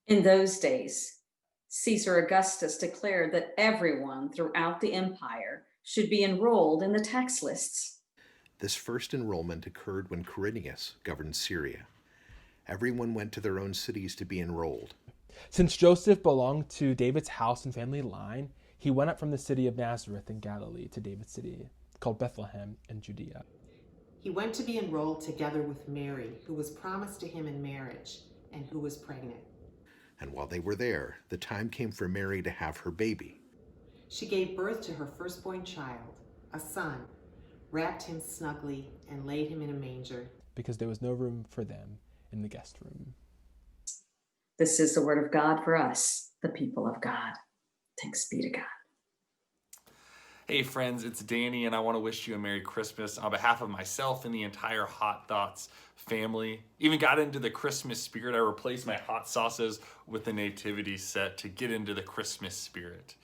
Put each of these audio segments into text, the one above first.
In those days, Caesar Augustus declared that everyone throughout the empire should be enrolled in the tax lists. This first enrollment occurred when Quirinius governed Syria. Everyone went to their own cities to be enrolled. Since Joseph belonged to David's house and family line, he went up from the city of Nazareth in Galilee to David's city, called Bethlehem in Judea. He went to be enrolled together with Mary, who was promised to him in marriage and who was pregnant. And while they were there, the time came for Mary to have her baby. She gave birth to her firstborn child, a son, wrapped him snugly, and laid him in a manger, because there was no room for them in the guest room. This is the word of God for us, the people of God. Thanks be to God. Hey friends, it's Danny, and I want to wish you a Merry Christmas on behalf of myself and the entire Hot Thoughts family. Even got into the Christmas spirit. I replaced my hot sauces with the nativity set to get into the Christmas spirit.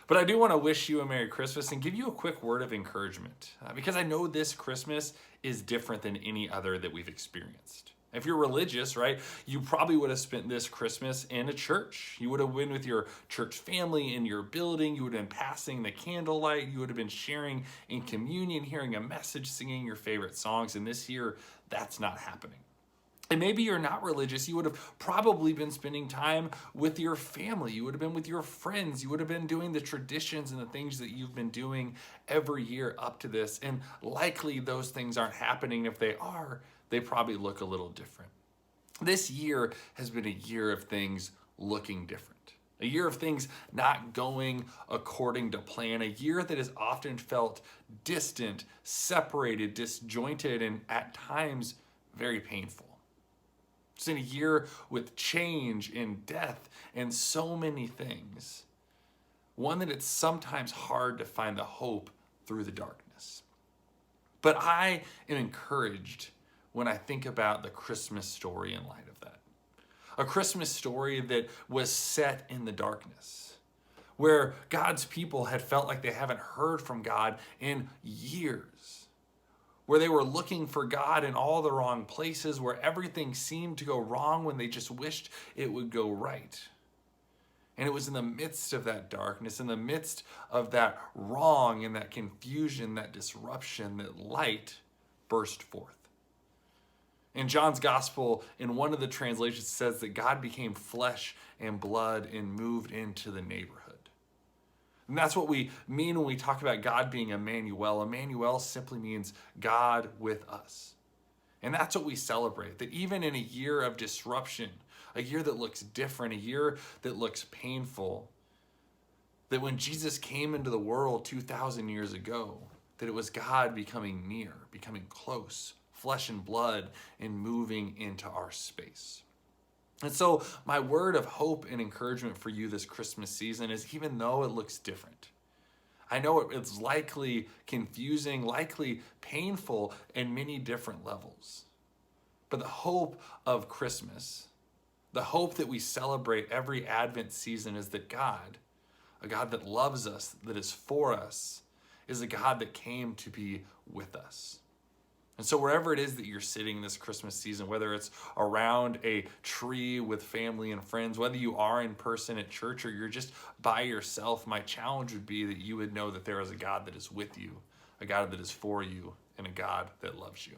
But I do want to wish you a Merry Christmas and give you a quick word of encouragement, because I know this Christmas is different than any other that we've experienced. If you're religious, right, you probably would have spent this Christmas in a church. You would have been with your church family in your building. You would have been passing the candlelight. You would have been sharing in communion, hearing a message, singing your favorite songs. And this year, that's not happening. And maybe you're not religious. You would have probably been spending time with your family. You would have been with your friends. You would have been doing the traditions and the things that you've been doing every year up to this. And likely those things aren't happening. If they are, they probably look a little different. This year has been a year of things looking different. A year of things not going according to plan. A year that has often felt distant, separated, disjointed, and at times very painful. It's in a year with change and death and so many things. One that it's sometimes hard to find the hope through the darkness. But I am encouraged when I think about the Christmas story in light of that. A Christmas story that was set in the darkness, where God's people had felt like they haven't heard from God in years, where they were looking for God in all the wrong places, where everything seemed to go wrong when they just wished it would go right. And it was in the midst of that darkness, in the midst of that wrong and that confusion, that disruption, that light burst forth. In John's gospel, in one of the translations, it says that God became flesh and blood and moved into the neighborhood. And that's what we mean when we talk about God being Emmanuel. Emmanuel simply means God with us. And that's what we celebrate, that even in a year of disruption, a year that looks different, a year that looks painful, that when Jesus came into the world 2,000 years ago, that it was God becoming near, becoming close, flesh and blood, and moving into our space. And so my word of hope and encouragement for you this Christmas season is, even though it looks different, I know it's likely confusing, likely painful in many different levels. But the hope of Christmas, the hope that we celebrate every Advent season, is that God, a God that loves us, that is for us, is a God that came to be with us. And so wherever it is that you're sitting this Christmas season, whether it's around a tree with family and friends, whether you are in person at church or you're just by yourself, my challenge would be that you would know that there is a God that is with you, a God that is for you, and a God that loves you.